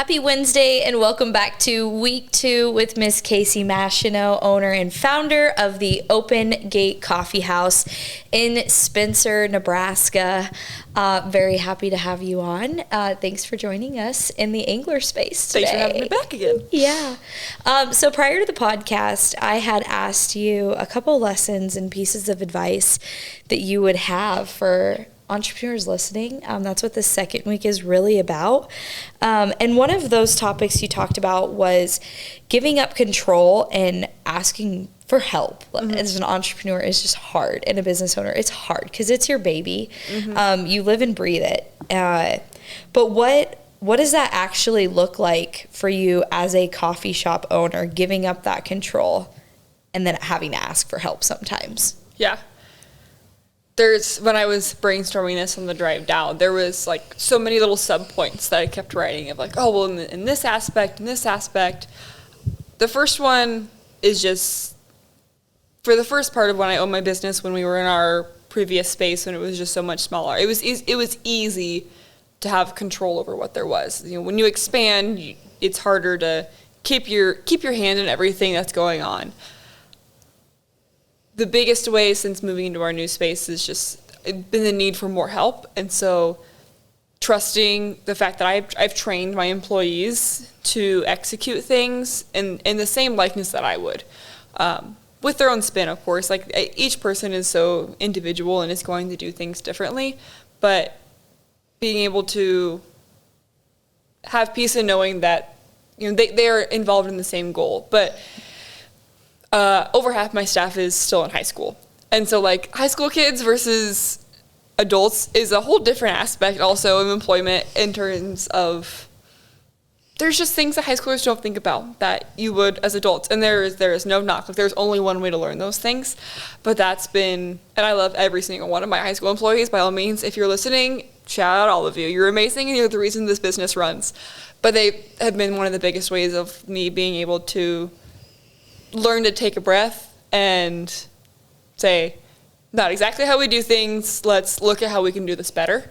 Happy Wednesday and welcome back to week 2 with Miss Kaci Mashino, owner and founder of the Open Gate Coffee House in Spencer, Nebraska. Very happy to have you on. Thanks for joining us in the angler space today. Thanks for having me back again. Yeah. So prior to the podcast, I had asked you a couple lessons and pieces of advice that you would have for entrepreneurs listening. That's what the second week is really about. And one of those topics you talked about was giving up control and asking for help. As an entrepreneur, it's just hard. And a business owner, it's hard because it's your baby. You live and breathe it. But what does that actually look like for you as a coffee shop owner, giving up that control and then having to ask for help sometimes? Yeah. When I was brainstorming this on the drive down, there was like so many little sub points that I kept writing of like, oh, well, in this aspect, The first one is just for the first part of when I owned my business, when we were in our previous space, when it was just so much smaller, it was easy to have control over what there was. You know, when you expand, it's harder to keep your hand in everything that's going on. The biggest way since moving into our new space is just been the need for more help. And so trusting the fact that I've trained my employees to execute things in the same likeness that I would, with their own spin, of course. Like each person is so individual and is going to do things differently, but being able to have peace in knowing that, you know, they are involved in the same goal. But over half my staff is still in high school. And so like high school kids versus adults is a whole different aspect also of employment in terms of there's just things that high schoolers don't think about that you would as adults. And there is no knock. Like there's only one way to learn those things. But that's been, and I love every single one of my high school employees. By all means, if you're listening, shout out all of you. You're amazing and you're the reason this business runs. But they have been one of the biggest ways of me being able to learn to take a breath and say, not exactly how we do things, let's look at how we can do this better.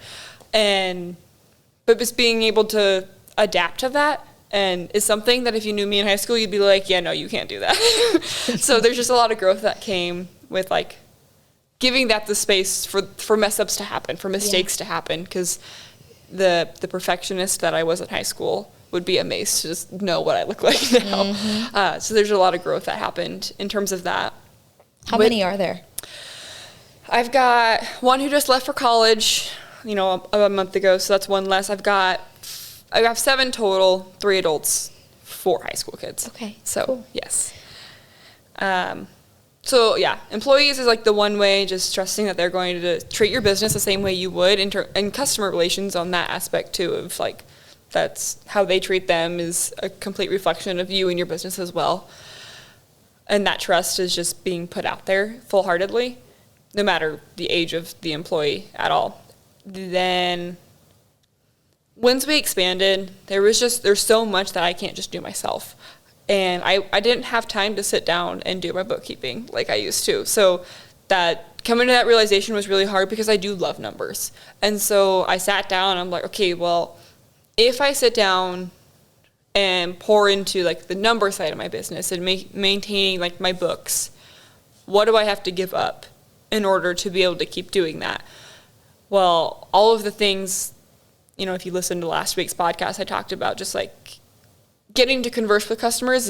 But just being able to adapt to that and is something that if you knew me in high school, you'd be like, yeah, no, you can't do that. So there's just a lot of growth that came with like giving that the space for mess ups to happen, for mistakes to happen, because the perfectionist that I was in high school would be amazed to just know what I look like now. So there's a lot of growth that happened in terms of that. How many are there? I've got one who just left for college, you know, a month ago, so that's one less. I have 7 total, 3 adults, 4 high school kids. Okay. So, cool. Yes. So yeah, employees is like the one way, just trusting that they're going to treat your business the same way you would, and customer relations on that aspect too, of like, that's how they treat them is a complete reflection of you and your business as well. And that trust is just being put out there full-heartedly, no matter the age of the employee at all. Then once we expanded, there's so much that I can't just do myself. And I didn't have time to sit down and do my bookkeeping like I used to. So that coming to that realization was really hard because I do love numbers. And so I sat down and I'm like, okay, well, if I sit down and pour into like the number side of my business and maintaining like my books, what do I have to give up in order to be able to keep doing that? Well, all of the things, you know, if you listen to last week's podcast, I talked about just like getting to converse with customers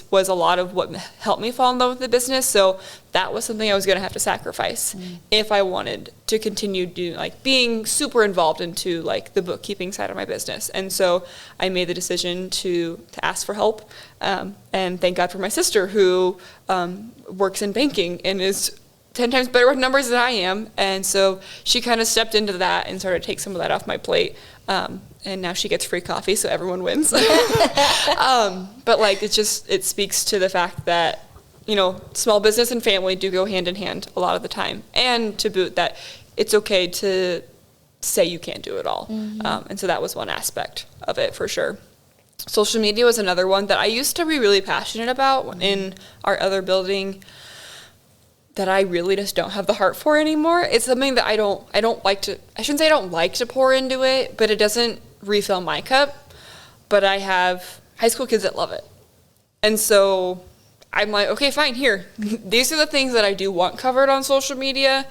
was a lot of what helped me fall in love with the business. So that was something I was going to have to sacrifice if I wanted to continue being super involved into like the bookkeeping side of my business. And so I made the decision to ask for help. And thank God for my sister who works in banking and is 10 times better with numbers than I am. And so she kind of stepped into that and started to take some of that off my plate. And now she gets free coffee, so everyone wins. But like, it speaks to the fact that, you know, small business and family do go hand in hand a lot of the time. And to boot that it's okay to say you can't do it all. And so that was one aspect of it for sure. Social media was another one that I used to be really passionate about in our other building that I really just don't have the heart for anymore. It's something that I don't like to, I shouldn't say I don't like to pour into it, but it doesn't refill my cup. but I have high school kids that love it. And so I'm like, okay, fine, here. These are the things that I do want covered on social media.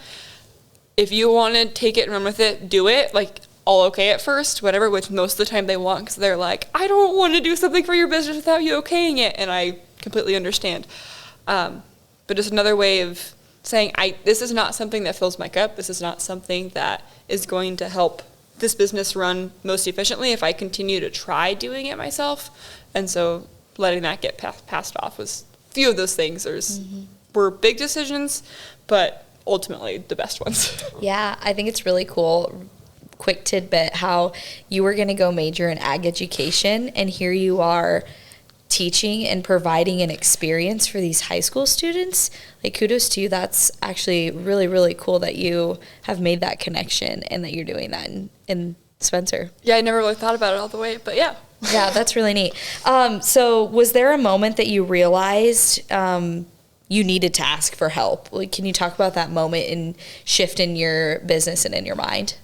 If you want to take it and run with it, do it. Like, all okay at first, whatever, which most of the time they want, because they're like, I don't want to do something for your business without you okaying it. And I completely understand. But it's another way of saying, this is not something that fills my cup. This is not something that is going to help this business run most efficiently if I continue to try doing it myself. And so letting that get passed off was a few of those things. Were big decisions, but ultimately the best ones. Yeah, I think it's really cool. Quick tidbit, how you were going to go major in ag education, and here you are teaching and providing an experience for these high school students. Like, kudos to you. That's actually really, really cool that you have made that connection and that you're doing that in Spencer. Yeah, I never really thought about it all the way, but yeah. Yeah, that's really neat. So was there a moment that you realized you needed to ask for help? Like, can you talk about that moment and shift in your business and in your mind?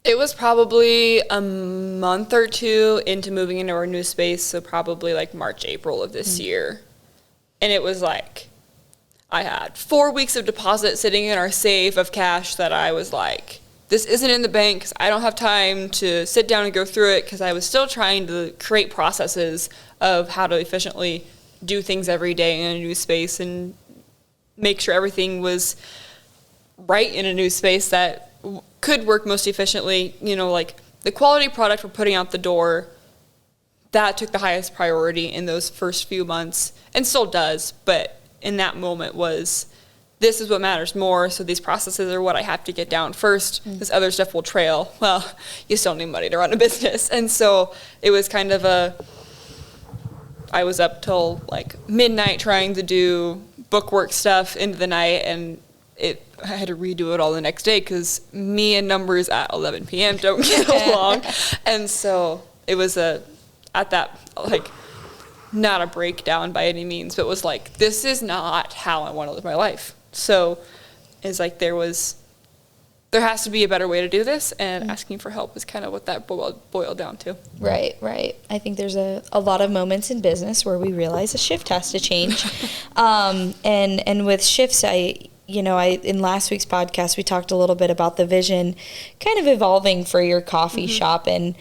It was probably a month or two into moving into our new space, so probably like March, April of this year. And it was like, I had 4 weeks of deposit sitting in our safe of cash that I was like, this isn't in the bank because I don't have time to sit down and go through it, because I was still trying to create processes of how to efficiently do things every day in a new space and make sure everything was right in a new space that could work most efficiently. You know, like the quality product we're putting out the door, that took the highest priority in those first few months, and still does, but in that moment was, this is what matters more, so these processes are what I have to get down first. This other stuff will trail. Well, you still need money to run a business. And so it was kind of I was up till like midnight trying to do bookwork stuff into the night, and I had to redo it all the next day because me and numbers at 11 p.m. don't get along. And so it was at that, like, not a breakdown by any means, but was like, this is not how I want to live my life. So it's like there has to be a better way to do this, and asking for help is kind of what that boiled down to. Right. I think there's a lot of moments in business where we realize a shift has to change. And with shifts, in last week's podcast, we talked a little bit about the vision kind of evolving for your coffee shop, and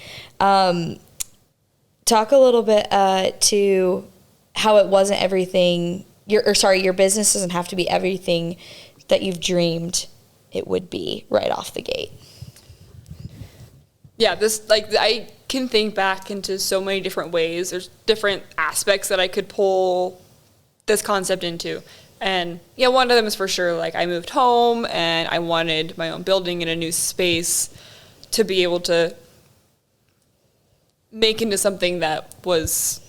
talk a little bit to how it wasn't everything, your business doesn't have to be everything that you've dreamed it would be right off the gate. Yeah, I can think back into so many different ways. There's different aspects that I could pull this concept into. And yeah, one of them is for sure, like, I moved home and I wanted my own building in a new space to be able to make into something that was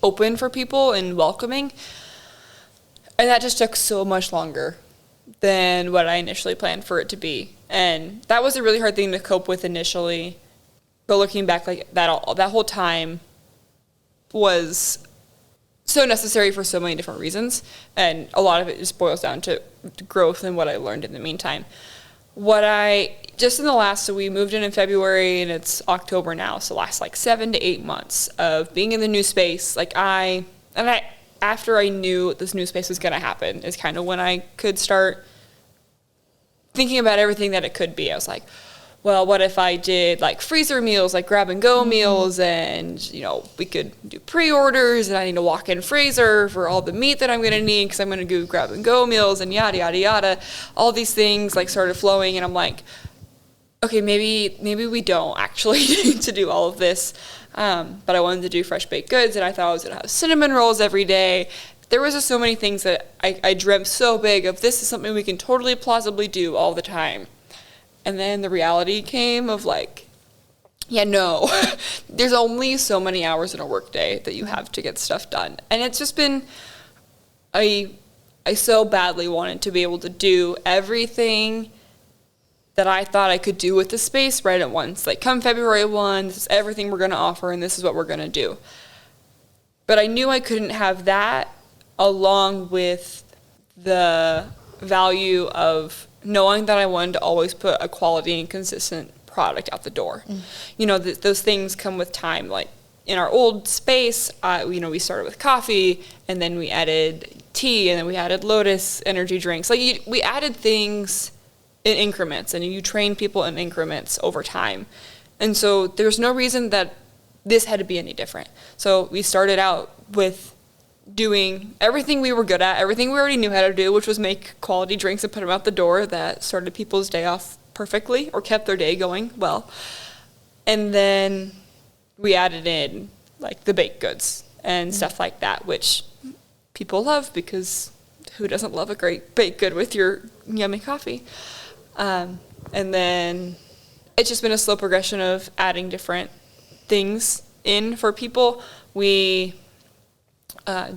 open for people and welcoming. And that just took so much longer than what I initially planned for it to be. And that was a really hard thing to cope with initially. But looking back, like, that whole time was so necessary for so many different reasons, and a lot of it just boils down to growth and what I learned in the meantime. So we moved in February, and it's October now, so last like 7 to 8 months of being in the new space, after I knew this new space was going to happen is kind of when I could start thinking about everything that it could be. I was like, well, what if I did like freezer meals, like grab and go meals, and we could do pre-orders, and I need to walk in freezer for all the meat that I'm going to need because I'm going to do grab and go meals, and yada yada yada. All these things like started flowing, and I'm like, okay, maybe we don't actually need to do all of this. But I wanted to do fresh baked goods, and I thought I was going to have cinnamon rolls every day. There was just so many things that I dreamt so big of. This is something we can totally plausibly do all the time. And then the reality came of like, yeah, no, there's only so many hours in a workday that you have to get stuff done. And it's just been, I so badly wanted to be able to do everything that I thought I could do with the space right at once. Like, come February 1, this is everything we're going to offer, and this is what we're going to do. But I knew I couldn't have that along with the value of knowing that I wanted to always put a quality and consistent product out the door. You know, those things come with time. Like in our old space, you know, we started with coffee, and then we added tea, and then we added Lotus energy drinks. Like we added things in increments, and you train people in increments over time. And so there's no reason that this had to be any different. So we started out with doing everything we were good at, everything we already knew how to do, which was make quality drinks and put them out the door that started people's day off perfectly or kept their day going well. And then we added in like the baked goods and stuff like that, which people love, because who doesn't love a great baked good with your yummy coffee? And then it's just been a slow progression of adding different things in for people. We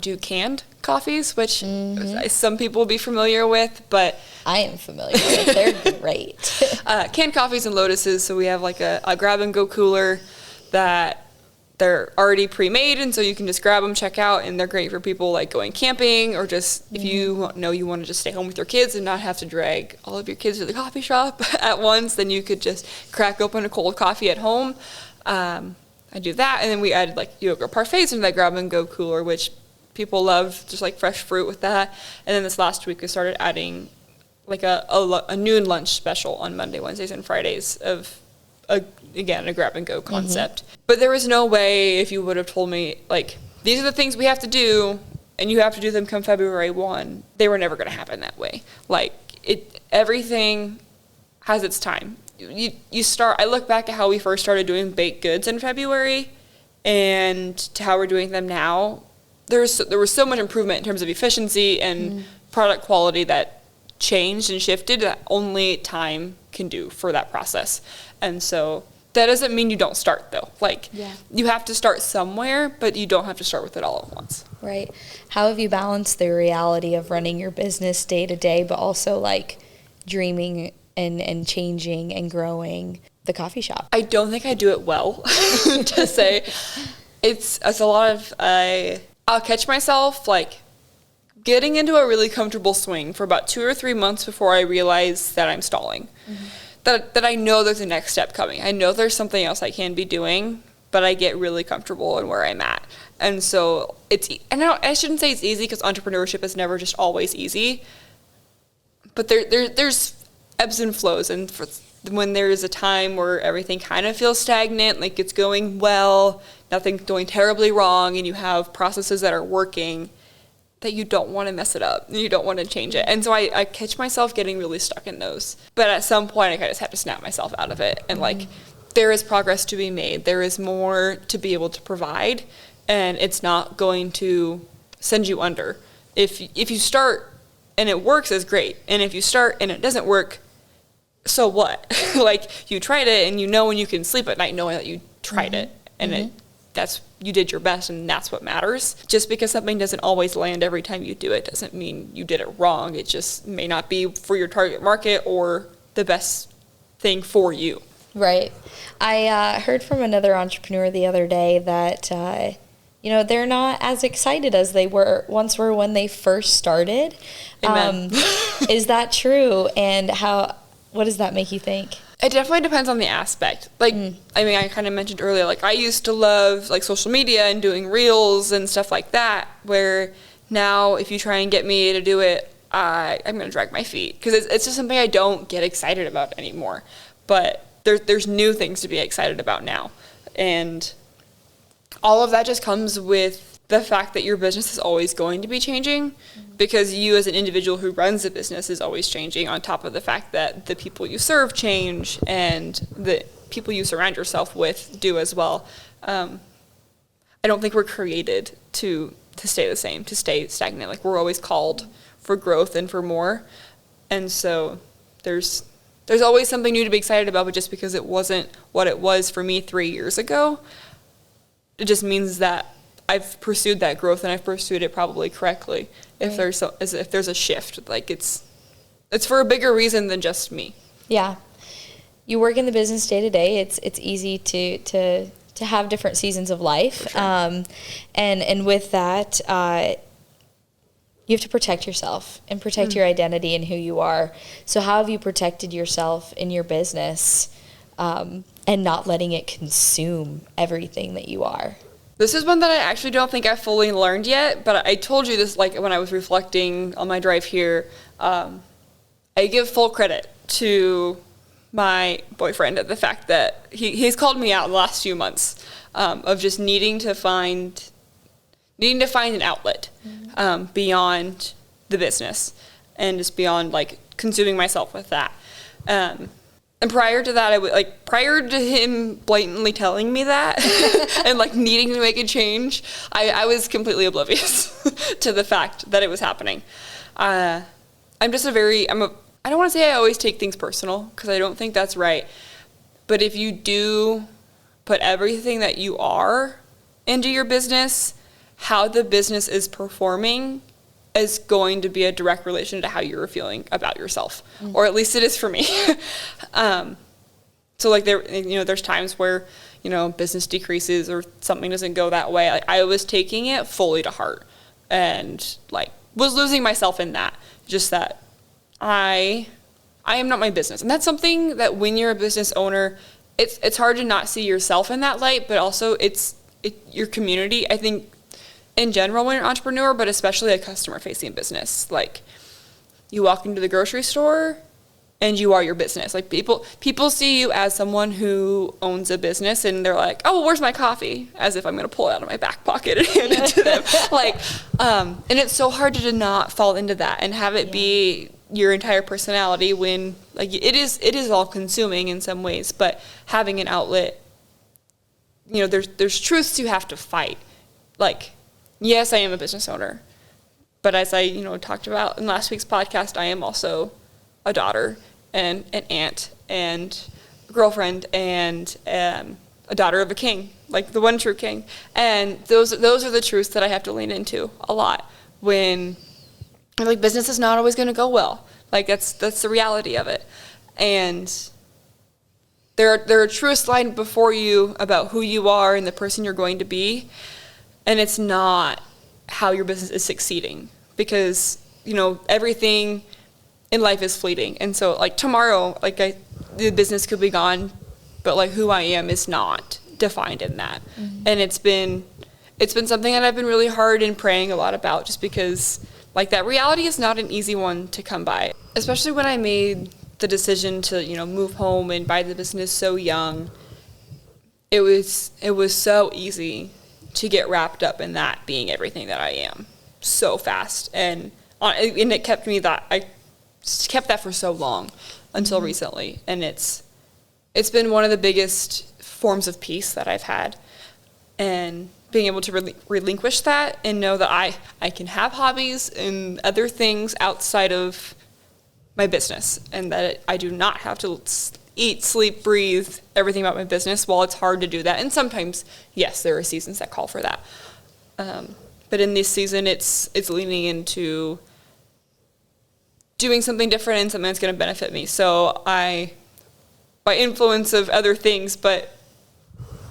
do canned coffees, which some people will be familiar with, but I am familiar with. They're great. Canned coffees and Lotuses. So we have like a grab and go cooler that they're already pre-made, and so you can just grab them, check out, and they're great for people like going camping, or just if you know you want to just stay home with your kids and not have to drag all of your kids to the coffee shop at once, then you could just crack open a cold coffee at home. I do that, and then we added like yogurt parfaits into that grab and go cooler, which people love, just like fresh fruit with that. And then this last week we started adding like a noon lunch special on Monday, Wednesdays, and Fridays of again a grab and go concept. But there was no way, if you would have told me like these are the things we have to do and you have to do them come February 1, they were never going to happen that way. Like everything has its time. You start, I look back at how we first started doing baked goods in February and to how we're doing them now. There was so much improvement in terms of efficiency and product quality that changed and shifted that only time can do for that process. And so that doesn't mean you don't start, though. Like, you have to start somewhere, but you don't have to start with it all at once. Right. How have you balanced the reality of running your business day to day, but also like dreaming and changing and growing the coffee shop? I don't think I do it well, to say. It's a lot of, I'll catch myself like getting into a really comfortable swing for about 2 or 3 months before I realize that I'm stalling. That I know there's a next step coming. I know there's something else I can be doing, but I get really comfortable in where I'm at. And so I shouldn't say it's easy, because entrepreneurship is never just always easy. But there's ebbs and flows, and when there's a time where everything kind of feels stagnant, like it's going well, nothing's going terribly wrong, and you have processes that are working, that you don't want to mess it up, and you don't want to change it. And so I catch myself getting really stuck in those. But at some point, I kind of just have to snap myself out of it. And like, there is progress to be made. There is more to be able to provide, and it's not going to send you under. If you start and it works, is great. And if you start and it doesn't work, so what? Like, you tried it, and you know when you can sleep at night knowing that you tried it, and you did your best, and that's what matters. Just because something doesn't always land every time you do it doesn't mean you did it wrong. It just may not be for your target market or the best thing for you. Right. I heard from another entrepreneur the other day that they're not as excited as they were when they first started. Amen. Is that true? And what does that make you think? It definitely depends on the aspect. Like, I mean, I kind of mentioned earlier, like, I used to love, like, social media and doing reels and stuff like that, where now if you try and get me to do it, I'm going to drag my feet, because it's just something I don't get excited about anymore. But there's new things to be excited about now. And all of that just comes with the fact that your business is always going to be changing, because you as an individual who runs the business is always changing, on top of the fact that the people you serve change and the people you surround yourself with do as well. I don't think we're created to stay the same, to stay stagnant. Like, we're always called for growth and for more. And so there's always something new to be excited about, but just because it wasn't what it was for me 3 years ago, it just means that I've pursued that growth, and I've pursued it probably correctly. If there's a shift, like, it's for a bigger reason than just me. Yeah. You work in the business day to day. It's easy to have different seasons of life. Sure. And with that, you have to protect yourself and protect your identity and who you are. So how have you protected yourself in your business and not letting it consume everything that you are? This is one that I actually don't think I fully learned yet, but I told you this like when I was reflecting on my drive here. I give full credit to my boyfriend at the fact that he's called me out in the last few months of just needing to find an outlet beyond the business and just beyond like consuming myself with that. And prior to that, prior to him blatantly telling me that and like needing to make a change, I was completely oblivious to the fact that it was happening. I don't want to say I always take things personal because I don't think that's right. But if you do put everything that you are into your business, how the business is performing is going to be a direct relation to how you're feeling about yourself, or at least it is for me. So like there's times where, business decreases or something doesn't go that way. Like I was taking it fully to heart and like was losing myself in that, just that I am not my business. And that's something that when you're a business owner, it's hard to not see yourself in that light, but also it's your community. I think in general when you're an entrepreneur, but especially a customer-facing business. Like, you walk into the grocery store, and you are your business. Like, people see you as someone who owns a business, and they're like, oh, well, where's my coffee? As if I'm going to pull it out of my back pocket and hand it to them. And it's so hard to not fall into that and have it be your entire personality when, like, it is all-consuming in some ways, but having an outlet, there's truths you have to fight. Like, yes, I am a business owner, but as I, talked about in last week's podcast, I am also a daughter and an aunt and a girlfriend and a daughter of a king, like the one true king. And those are the truths that I have to lean into a lot when, like, business is not always going to go well. Like, that's the reality of it. And there are truths lying before you about who you are and the person you're going to be. And it's not how your business is succeeding because, everything in life is fleeting. And so, like, tomorrow, the business could be gone, but, like, who I am is not defined in that. Mm-hmm. And it's been something that I've been really hard in praying a lot about just because, like, that reality is not an easy one to come by. Especially when I made the decision to, move home and buy the business so young. It was so easy to get wrapped up in that being everything that I am so fast. And it kept me that, I kept that for so long until recently. And it's been one of the biggest forms of peace that I've had. And being able to relinquish that and know that I can have hobbies and other things outside of my business and that I do not have to eat, sleep, breathe, everything about my business. While it's hard to do that, and sometimes, yes, there are seasons that call for that. But in this season, it's leaning into doing something different and something that's going to benefit me. So by influence of other things, but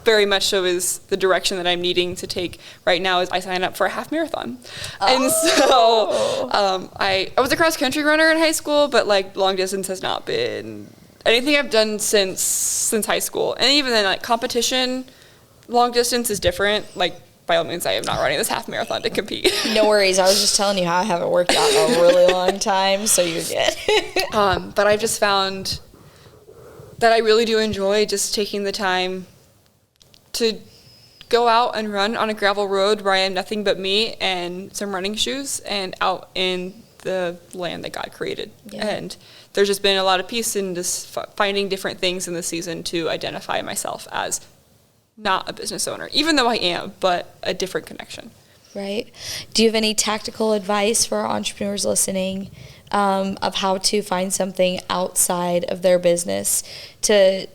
very much so is the direction that I'm needing to take right now is I signed up for a half marathon. Oh. And so I was a cross country runner in high school, but like long distance has not been anything I've done since high school. And even then, like, competition, long distance is different. Like, by all means, I am not running this half marathon to compete. No worries. I was just telling you how I haven't worked out in a really long time, so you're good. But I've just found that I really do enjoy just taking the time to go out and run on a gravel road where I am nothing but me and some running shoes and out in the land that God created. Yeah. And there's just been a lot of peace in just finding different things in the season to identify myself as not a business owner, even though I am, but a different connection. Right. Do you have any tactical advice for our entrepreneurs listening of how to find something outside of their business to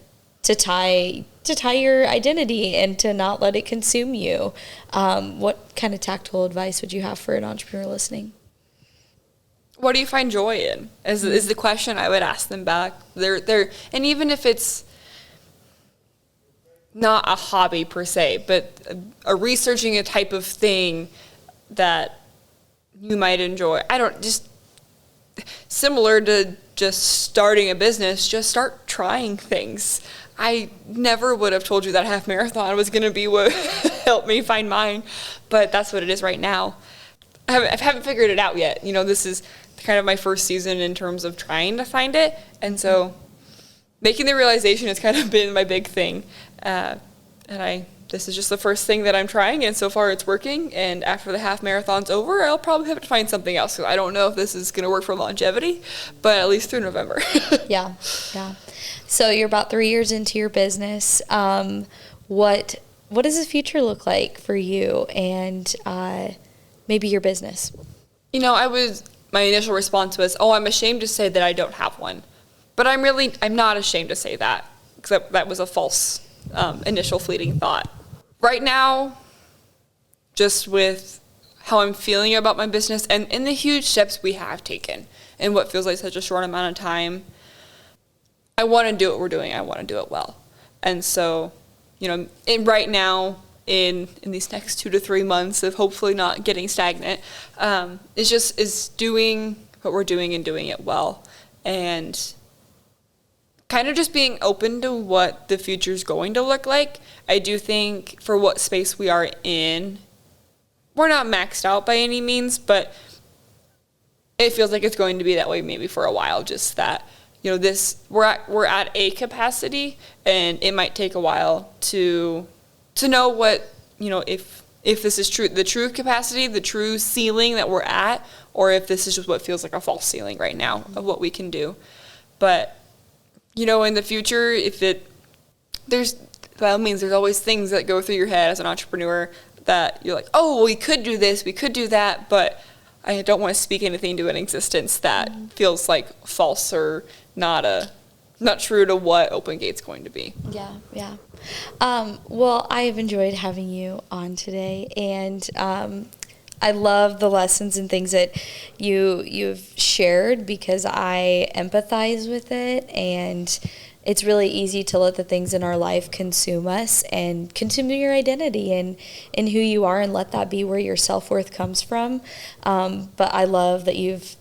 tie your identity and to not let it consume you? What kind of tactical advice would you have for an entrepreneur listening? What do you find joy in? Is the question I would ask them back. And even if it's not a hobby per se, but a researching a type of thing that you might enjoy. Just similar to just starting a business, just start trying things. I never would have told you that half marathon was going to be what helped me find mine, but that's what it is right now. I haven't figured it out yet. This is kind of my first season in terms of trying to find it, and so making the realization has kind of been my big thing. This is just the first thing that I'm trying, and so far it's working. And after the half marathon's over, I'll probably have to find something else. So I don't know if this is going to work for longevity, but at least through November. Yeah. So you're about 3 years into your business. What does the future look like for you and maybe your business? My initial response was, I'm ashamed to say that I don't have one. But I'm not ashamed to say that, because that was a false initial fleeting thought. Right now, just with how I'm feeling about my business and the huge steps we have taken in what feels like such a short amount of time, I want to do what we're doing. I want to do it well. And so, right now, in these next 2 to 3 months of hopefully not getting stagnant, is doing what we're doing and doing it well. And kind of just being open to what the future's going to look like. I do think for what space we are in, we're not maxed out by any means, but it feels like it's going to be that way maybe for a while. Just that, we're at a capacity, and it might take a while to know what, if this is true, the true capacity, the true ceiling that we're at, or if this is just what feels like a false ceiling right now of what we can do. But in the future, there's always things that go through your head as an entrepreneur that you're like, we could do this, we could do that, but I don't want to speak anything to an existence that feels like false or not true to what Open Gate's going to be. Yeah. Well, I have enjoyed having you on today, and I love the lessons and things that you've shared, because I empathize with it, and it's really easy to let the things in our life consume us and consume your identity and who you are, and let that be where your self-worth comes from. But I love that you've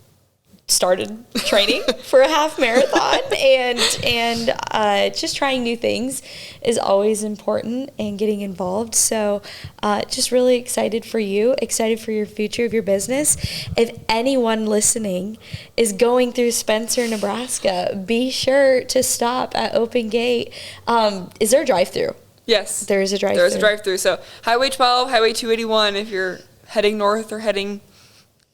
started training for a half marathon, and just trying new things is always important, and getting involved. So just really excited for you, excited for your future of your business. If anyone listening is going through Spencer, Nebraska, be sure to stop at Open Gate. Is there a drive-through? Yes. There is a drive-through. There is a drive-through. So Highway 12, Highway 281, if you're heading north or heading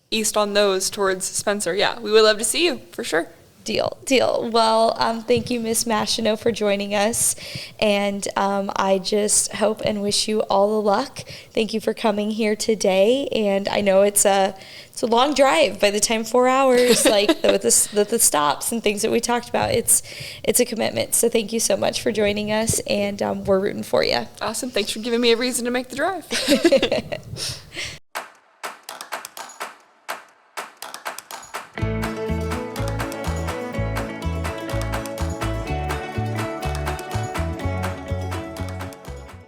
east on those towards Spencer. Yeah, we would love to see you, for sure. Deal. Well, thank you, Miss Mashino, for joining us, and I just hope and wish you all the luck. Thank you for coming here today, and I know it's a long drive. By the time 4 hours, like with the stops and things that we talked about, it's a commitment. So thank you so much for joining us, and we're rooting for you. Awesome. Thanks for giving me a reason to make the drive.